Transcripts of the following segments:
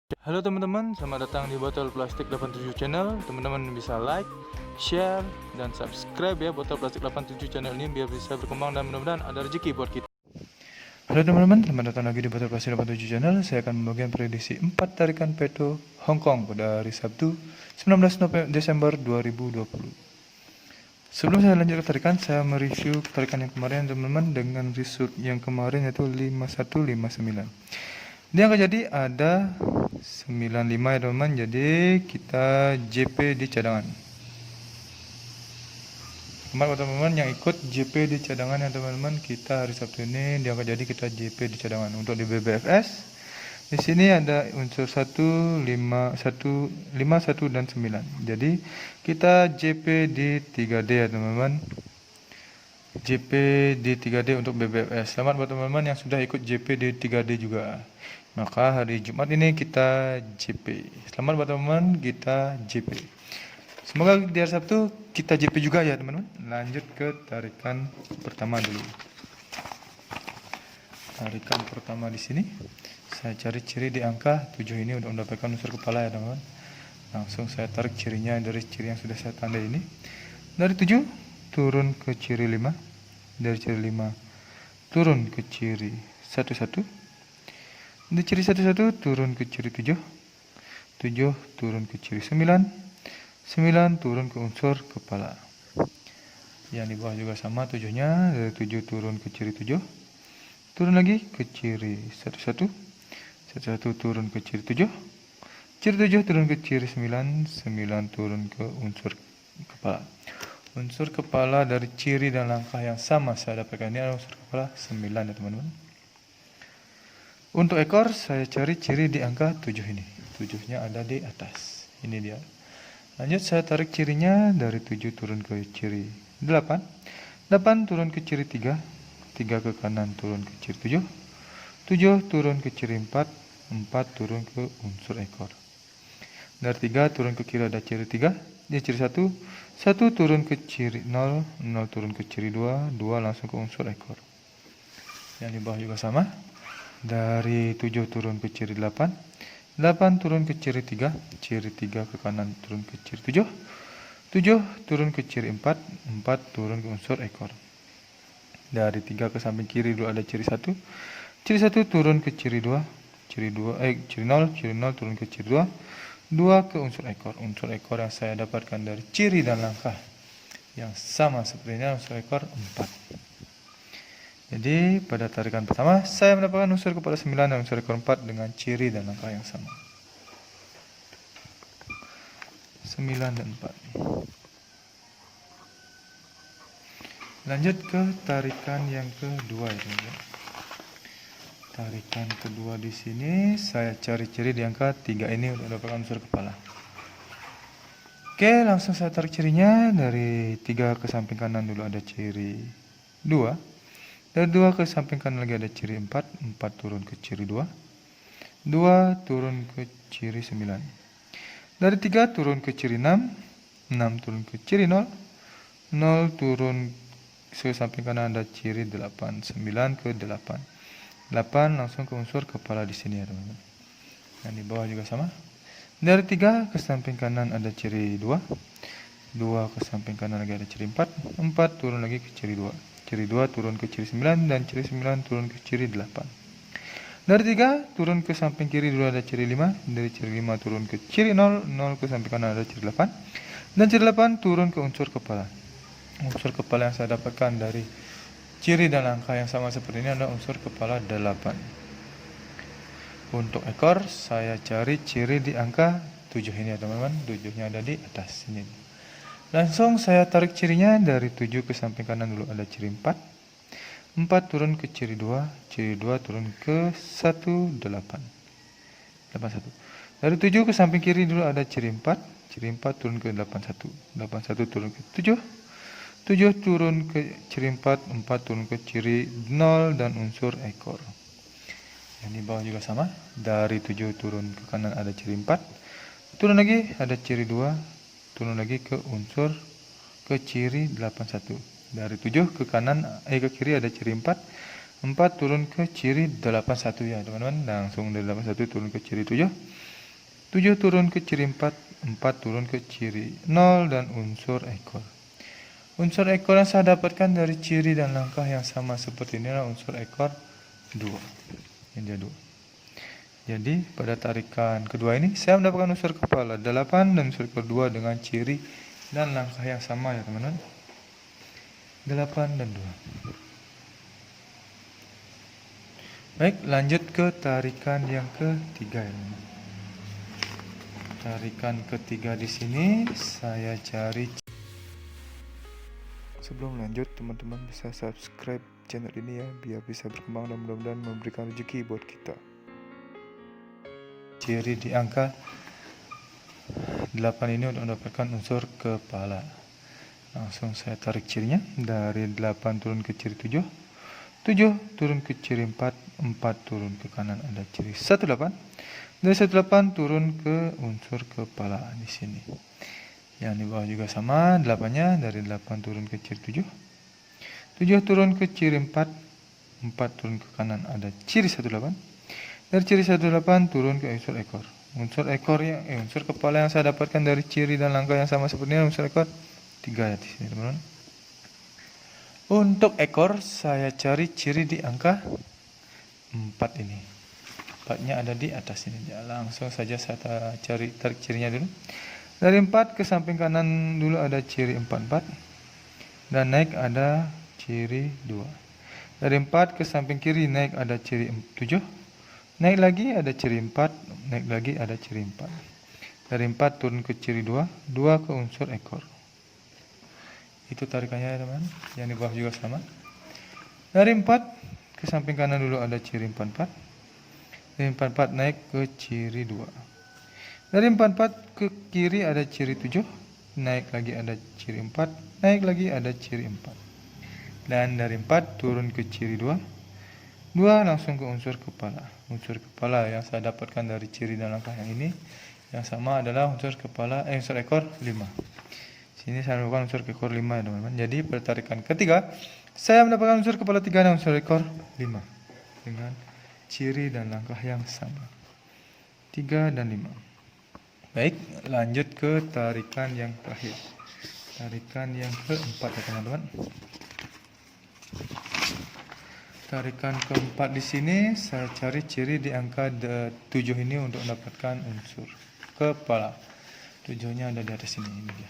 Halo teman-teman, selamat datang di Botol Plastik 87 Channel. Teman-teman bisa like, share, dan subscribe ya Botol Plastik 87 Channel ini biar bisa berkembang dan mudah-mudahan ada rezeki buat kita. Halo teman-teman, selamat datang lagi di Botol Plastik 87 Channel. Saya akan membagikan prediksi 4 tarikan peto Hong Kong pada hari Sabtu 19 Desember 2020. Sebelum saya lanjut ke tarikan, saya mereview tarikan yang kemarin teman-teman dengan result yang kemarin yaitu 5159. Dia akan jadi ada 95 ya teman-teman. Jadi kita JP di cadangan. Kemarin teman-teman yang ikut JP di cadangan ya teman-teman, kita hari Sabtu ini dia akan jadi kita JP di cadangan. Untuk di BBFS di sini ada unsur 1, 5, 1, 5, 1 dan 9. Jadi kita JP di 3D ya teman-teman. JP di 3D untuk BBFS. Selamat buat teman-teman yang sudah ikut JP di 3D juga. Maka hari Jumat ini kita JP. Selamat buat teman-teman, kita JP. Semoga di hari Sabtu kita JP juga ya teman-teman. Lanjut ke tarikan pertama dulu. Tarikan pertama di sini saya cari ciri di angka 7 ini untuk mendapatkan unsur kepala ya teman-teman. Langsung saya tarik cirinya dari ciri yang sudah saya tandai ini. Dari 7 turun ke ciri 5. Dari ciri 5 turun ke ciri 11. Di ciri 11 turun ke ciri 7. 7 turun ke ciri 9. 9 turun ke unsur kepala. Yang di bawah juga sama 7-nya. Dari 7 turun ke ciri 7. Turun lagi ke ciri 11. 11 turun ke ciri 7. Ciri 7 turun ke ciri 9. 9 turun ke unsur kepala. Unsur kepala dari ciri dan langkah yang sama saya dapatkan ini adalah unsur kepala 9 ya teman-teman. Untuk ekor saya cari ciri di angka 7 ini. 7-nya ada di atas. Ini dia. Lanjut saya tarik cirinya dari 7 turun ke ciri 8. 8 turun ke ciri 3. 3 ke kanan turun ke ciri 7. 7 turun ke ciri 4. 4 turun ke unsur ekor. Dari 3 turun ke kiri ada ciri 3. Di ciri 1. 1 turun ke ciri 0. 0 turun ke ciri 2. 2 langsung ke unsur ekor. Yang di bawah juga sama. Dari 7 turun ke ciri 8. 8 turun ke ciri 3. Ciri 3 ke kanan turun ke ciri 7. 7 turun ke ciri 4. 4 turun ke unsur ekor. Dari 3 ke samping kiri dulu ada ciri 1. Ciri 1 turun ke ciri 2. Ciri 0. Ciri 0 turun ke ciri 2. 2 ke unsur ekor. Unsur ekor yang saya dapatkan dari ciri dan langkah yang sama seperti ini unsur ekor 4. Jadi pada tarikan pertama saya mendapatkan unsur kepala 9 dan unsur ekor 4 dengan ciri dan langkah yang sama. 9 dan 4. Lanjut ke tarikan yang kedua ya teman-teman. Tarikan kedua di sini saya cari ciri di angka 3 ini untuk mendapatkan unsur kepala. Oke, langsung saya tarik cirinya. Dari 3 ke samping kanan dulu ada ciri 2. Dari 2 ke samping kanan lagi ada ciri 4. 4 turun ke ciri 2. 2 turun ke ciri 9. Dari 3 turun ke ciri 6. 6 turun ke ciri 0. 0 turun ke samping kanan ada ciri 8. 9 ke 8. 8 langsung ke unsur kepala di sini ya teman-teman. Yang di bawah juga sama. Dari 3 ke samping kanan ada ciri 2. 2 ke samping kanan lagi ada ciri 4. 4 turun lagi ke ciri 2. Ciri 2 turun ke ciri 9 dan ciri 9 turun ke ciri 8. Dari 3 turun ke samping kiri dulu ada ciri 5. Dari ciri 5 turun ke ciri 0. 0 ke samping kanan ada ciri 8. Dan ciri 8 turun ke unsur kepala. Unsur kepala yang saya dapatkan dari ciri dan langkah yang sama seperti ini adalah unsur kepala 8. Untuk ekor saya cari ciri di angka 7 ini ya teman-teman. 7-nya ada di atas ini. Langsung saya tarik cirinya. Dari 7 ke samping kanan dulu ada ciri 4. 4 turun ke ciri 2. Ciri 2 turun ke 1, 8. 81. Dari 7 ke samping kiri dulu ada ciri 4. Ciri 4 turun ke 81. 81 turun ke 7. 7 turun ke ciri 4. 4 turun ke ciri 0 dan unsur ekor. Yang di bawah juga sama. Dari 7 turun ke kanan ada ciri 4. Turun lagi ada ciri 2. Turun lagi ke unsur ke ciri 81. Dari 7 ke kanan ke kiri ada ciri 4. 4 turun ke ciri 81 ya teman-teman. Langsung dari 81 turun ke ciri 7. 7 turun ke ciri 4, 4 turun ke ciri 0 dan unsur ekor. Unsur ekor yang saya dapatkan dari ciri dan langkah yang sama seperti ini adalah unsur ekor 2. Ini dia 2. Jadi pada tarikan kedua ini saya mendapatkan unsur kepala 8 dan unsur ekor 2 dengan ciri dan langkah yang sama ya teman-teman. 8 dan 2. Baik, lanjut ke tarikan yang ketiga ya teman-teman. Tarikan ketiga di sini saya cari. Sebelum lanjut, teman-teman bisa subscribe channel ini ya, biar bisa berkembang dan mudah-mudahan memberikan rezeki buat kita. Ciri di angka 8 ini untuk mendapatkan unsur kepala. Langsung saya tarik cirinya. Dari 8 turun ke ciri 7, 7 turun ke ciri 4, 4 turun ke kanan ada ciri 18. Dari 18 turun ke unsur kepala di sini. Yang di bawah juga sama, 8-nya dari 8 turun ke ciri 7. 7 turun ke ciri 4, 4 turun ke kanan ada ciri 18. Dari ciri 18 turun ke unsur ekor. Unsur ekor unsur kepala yang saya dapatkan dari ciri dan langkah yang sama seperti ini unsur ekor 3 ya di sini teman-teman. Untuk ekor saya cari ciri di angka 4 ini. 4-nya ada di atas ini. Ya, langsung saja saya tarik cirinya dulu. Dari 4 ke samping kanan dulu ada ciri 44 dan naik ada ciri 2. Dari 4 ke samping kiri naik ada ciri 7. Naik lagi ada ciri 4, naik lagi ada ciri 4. Dari 4 turun ke ciri 2, 2 ke unsur ekor. Itu tarikannya teman, yang di bawah juga sama. Dari 4 ke samping kanan dulu ada ciri 44. Dari 44 naik ke ciri 2. Dari 44 ke kiri ada ciri 7, naik lagi ada ciri 4, naik lagi ada ciri 4. Dan dari 4 turun ke ciri 2, 2 langsung ke unsur kepala. Unsur kepala yang saya dapatkan dari ciri dan langkah yang ini, yang sama adalah unsur kepala, unsur ekor 5. Sini saya mendapatkan unsur ekor 5 ya teman-teman. Jadi pada tarikan ketiga, saya mendapatkan unsur kepala 3 dan unsur ekor 5. Dengan ciri dan langkah yang sama. 3 dan 5. Baik, lanjut ke tarikan yang terakhir. Tarikan yang keempat ya teman-teman. Tarikan keempat di sini saya cari ciri di angka 7 ini untuk mendapatkan unsur kepala. 7-nya ada di atas ini dia.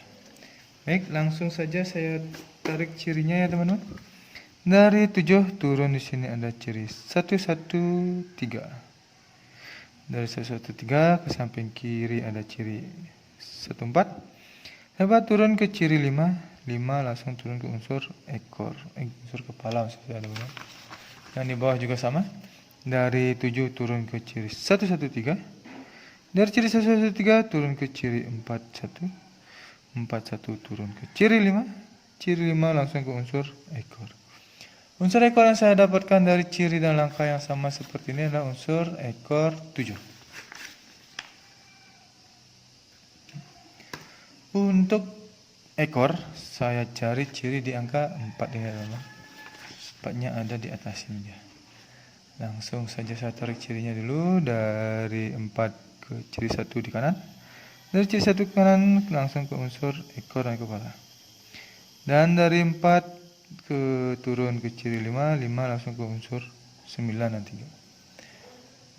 Baik, langsung saja saya tarik cirinya ya teman-teman. Dari 7 turun di sini ada ciri 113. Dari 113 ke samping kiri ada ciri 14. Lepas turun ke ciri 5, 5 langsung turun ke unsur ekor, unsur kepala maksud saya teman-teman. Yang di bawah juga sama. Dari 7 turun ke ciri 113. Dari ciri 113 turun ke ciri 41. 41 turun ke ciri 5. Ciri 5 langsung ke unsur ekor. Unsur ekor yang saya dapatkan dari ciri dan langkah yang sama seperti ini adalah unsur ekor 7. Untuk ekor, saya cari ciri di angka 4 ini teman-teman. 4-nya ada di atas ini dia. Langsung saja saya tarik cirinya dulu dari 4 ke ciri 1 di kanan. Dari ciri 1 ke kanan langsung ke unsur ekor dan kepala. Dan dari 4 ke turun ke ciri 5, 5 langsung ke unsur 9 dan 3.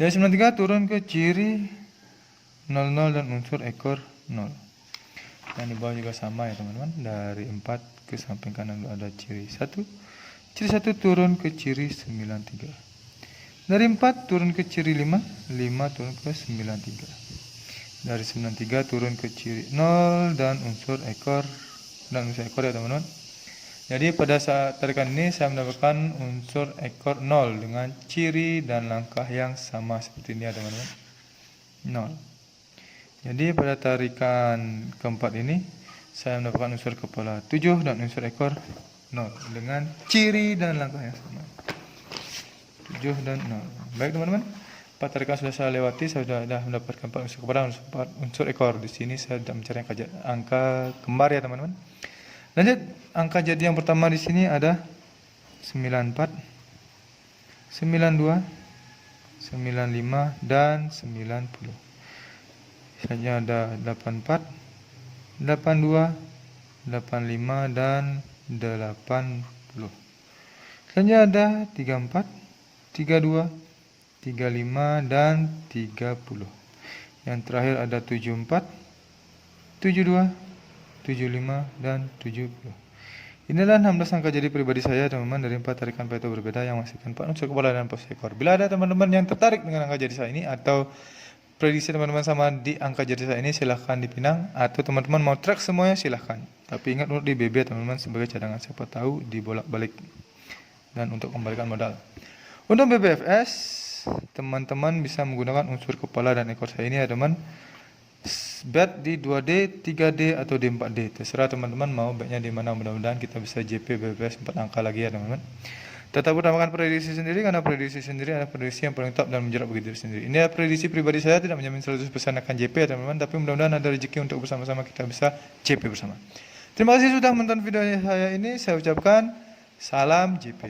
Dari 93 turun ke ciri 00 dan unsur ekor 0. Yang di bawah juga sama ya teman-teman. Dari 4 ke samping kanan ada ciri 1. Ciri 1 turun ke ciri 93. Dari 4 turun ke ciri 5, 5 turun ke 93. Dari 93 turun ke ciri 0 dan unsur ekor ya teman-teman. Jadi pada saat tarikan ini saya mendapatkan unsur ekor 0 dengan ciri dan langkah yang sama seperti ini ya teman-teman. 0. Jadi pada tarikan keempat ini saya mendapatkan unsur kepala 7 dan unsur ekor 0 dengan ciri dan langkah yang sama. 7 dan 0. Baik teman-teman. 4 tarikan sudah saya lewati, saya sudah mendapatkan 4 unsur kepala, 4 unsur ekor. Di sini saya sudah mencari angka kembar ya teman-teman. Lanjut, angka jadi yang pertama di sini ada 94, 92, 95 dan 90. 94, 92, 95 dan 90. Misalnya ada 84, 82, 85 dan 80. Selanjutnya ada 34, 32, 35 dan 30. Yang terakhir ada 74, 72, 75 dan 70. Inilah 16 angka jadi pribadi saya teman-teman dari 4 tarikan Pareto berbeda yang menghasilkan 4 unsur kepala dan pos ekor. Bila ada teman-teman yang tertarik dengan angka jadi saya ini atau prediksi teman-teman sama di angka jadi saya ini, silahkan dipinang, atau teman-teman mau track semuanya silahkan. Tapi ingat untuk di BB teman-teman sebagai cadangan, siapa tahu dibolak-balik dan untuk kembalikan modal. Untuk BBFS teman-teman bisa menggunakan unsur kepala dan ekor saya ini ya teman. Bet di 2D, 3D atau di 4D. Terserah teman-teman mau betnya di mana, mudah-mudahan kita bisa JP BBFS 4 angka lagi ya teman-teman. Tetap utamakan prediksi sendiri karena prediksi sendiri adalah prediksi yang paling top dan menjerat bagi diri sendiri. Ini adalah prediksi pribadi saya, tidak menjamin 100% akan JP ya teman-teman, tapi mudah-mudahan ada rezeki untuk bersama-sama kita bisa JP bersama. Terima kasih sudah menonton video saya ini. Saya ucapkan salam JP.